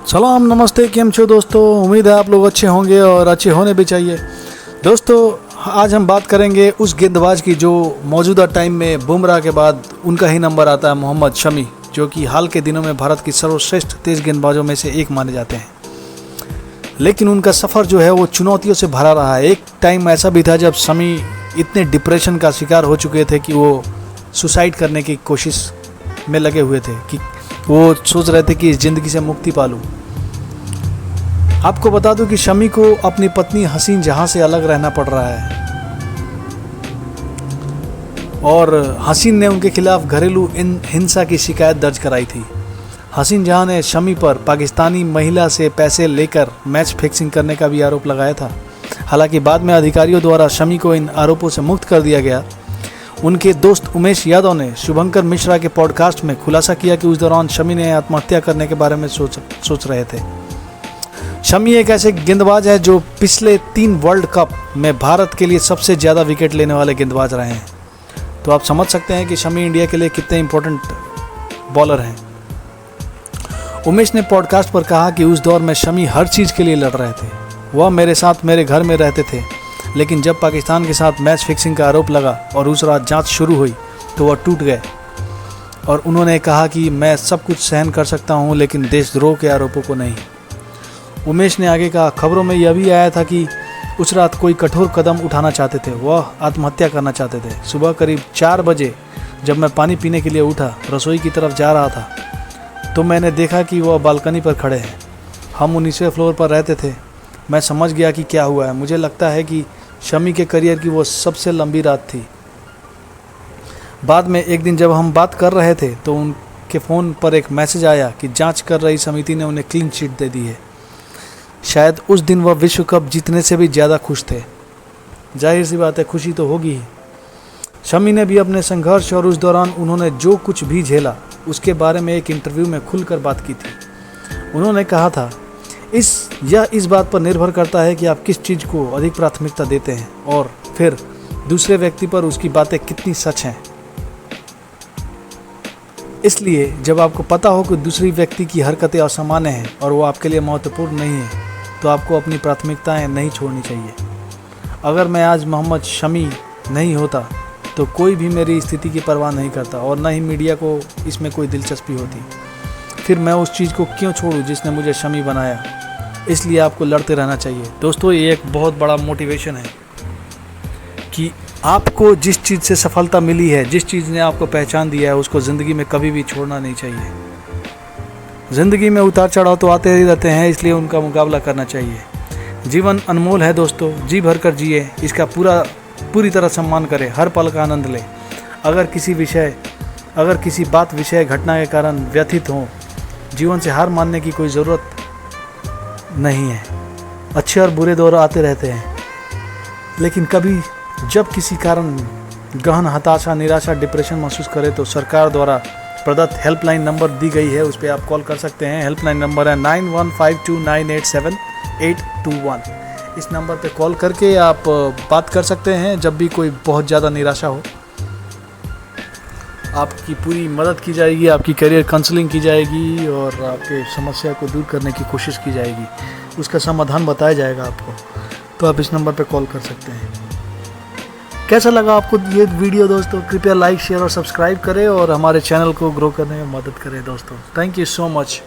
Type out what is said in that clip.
सलाम नमस्ते, केम छो दोस्तों। उम्मीद है आप लोग अच्छे होंगे और अच्छे होने भी चाहिए। दोस्तों आज हम बात करेंगे उस गेंदबाज की जो मौजूदा टाइम में बुमराह के बाद उनका ही नंबर आता है, मोहम्मद शमी, जो कि हाल के दिनों में भारत की सर्वश्रेष्ठ तेज गेंदबाजों में से एक माने जाते हैं। लेकिन उनका सफ़र जो है वो चुनौतियों से भरा रहा है। एक टाइम ऐसा भी था जब शमी इतने डिप्रेशन का शिकार हो चुके थे कि वो सुसाइड करने की कोशिश में लगे हुए थे, कि वो सोच रहे थे कि इस ज़िंदगी से मुक्ति पा लूँ। आपको बता दूं कि शमी को अपनी पत्नी हसीन जहां से अलग रहना पड़ रहा है और हसीन ने उनके खिलाफ घरेलू हिंसा की शिकायत दर्ज कराई थी। हसीन जहां ने शमी पर पाकिस्तानी महिला से पैसे लेकर मैच फिक्सिंग करने का भी आरोप लगाया था। हालांकि बाद में अधिकारियों द्वारा शमी को इन आरोपों से मुक्त कर दिया गया। उनके दोस्त उमेश यादव ने शुभंकर मिश्रा के पॉडकास्ट में खुलासा किया कि उस दौरान शमी ने आत्महत्या करने के बारे में सोच रहे थे। शमी एक ऐसे गेंदबाज है जो पिछले 3 वर्ल्ड कप में भारत के लिए सबसे ज़्यादा विकेट लेने वाले गेंदबाज रहे हैं। तो आप समझ सकते हैं कि शमी इंडिया के लिए कितने इंपॉर्टेंट बॉलर हैं। उमेश ने पॉडकास्ट पर कहा कि उस दौर में शमी हर चीज़ के लिए लड़ रहे थे। वह मेरे साथ मेरे घर में रहते थे, लेकिन जब पाकिस्तान के साथ मैच फिक्सिंग का आरोप लगा और उस रात जांच शुरू हुई तो वह टूट गए और उन्होंने कहा कि मैं सब कुछ सहन कर सकता हूं, लेकिन देशद्रोह के आरोपों को नहीं। उमेश ने आगे कहा, खबरों में यह भी आया था कि उस रात कोई कठोर कदम उठाना चाहते थे, वह आत्महत्या करना चाहते थे। सुबह करीब 4 बजे जब मैं पानी पीने के लिए उठा, रसोई की तरफ जा रहा था तो मैंने देखा कि वह बालकनी पर खड़े हैं। हम 19वें फ्लोर पर रहते थे। मैं समझ गया कि क्या हुआ है। मुझे लगता है कि शमी के करियर की वो सबसे लंबी रात थी। बाद में एक दिन जब हम बात कर रहे थे तो उनके फ़ोन पर एक मैसेज आया कि जांच कर रही समिति ने उन्हें क्लीन चिट दे दी है। शायद उस दिन वह विश्व कप जीतने से भी ज़्यादा खुश थे। जाहिर सी बात है, खुशी तो होगी ही। शमी ने भी अपने संघर्ष और उस दौरान उन्होंने जो कुछ भी झेला उसके बारे में एक इंटरव्यू में खुलकर बात की थी। उन्होंने कहा था, इस बात पर निर्भर करता है कि आप किस चीज़ को अधिक प्राथमिकता देते हैं और फिर दूसरे व्यक्ति पर उसकी बातें कितनी सच हैं। इसलिए जब आपको पता हो कि दूसरी व्यक्ति की हरकतें असामान्य हैं और वो आपके लिए महत्वपूर्ण नहीं है, तो आपको अपनी प्राथमिकताएं नहीं छोड़नी चाहिए। अगर मैं आज मोहम्मद शमी नहीं होता तो कोई भी मेरी स्थिति की परवाह नहीं करता और न ही मीडिया को इसमें कोई दिलचस्पी होती। फिर मैं उस चीज़ को क्यों छोड़ूं जिसने मुझे शमी बनाया। इसलिए आपको लड़ते रहना चाहिए। दोस्तों ये एक बहुत बड़ा मोटिवेशन है कि आपको जिस चीज़ से सफलता मिली है, जिस चीज़ ने आपको पहचान दिया है, उसको ज़िंदगी में कभी भी छोड़ना नहीं चाहिए। ज़िंदगी में उतार चढ़ाव तो आते ही रहते हैं, इसलिए उनका मुकाबला करना चाहिए। जीवन अनमोल है दोस्तों, जी भर कर जिए, इसका पूरी तरह सम्मान करें, हर पल का आनंद लें। अगर किसी बात विषय घटना के कारण व्यथित हों, जीवन से हार मानने की कोई ज़रूरत नहीं है। अच्छे और बुरे दौर आते रहते हैं, लेकिन कभी जब किसी कारण गहन हताशा, निराशा, डिप्रेशन महसूस करें तो सरकार द्वारा प्रदत्त हेल्पलाइन नंबर दी गई है, उस पर आप कॉल कर सकते हैं। हेल्पलाइन नंबर है 9152987821। इस नंबर पे कॉल करके आप बात कर सकते हैं जब भी कोई बहुत ज़्यादा निराशा हो। आपकी पूरी मदद की जाएगी, आपकी करियर काउंसलिंग की जाएगी और आपके समस्या को दूर करने की कोशिश की जाएगी। उसका समाधान बताया जाएगा आपको। तो आप इस नंबर पे कॉल कर सकते हैं। कैसा लगा आपको ये वीडियो दोस्तों? कृपया लाइक, शेयर और सब्सक्राइब करें और हमारे चैनल को ग्रो करने में मदद करें दोस्तों। Thank you so much.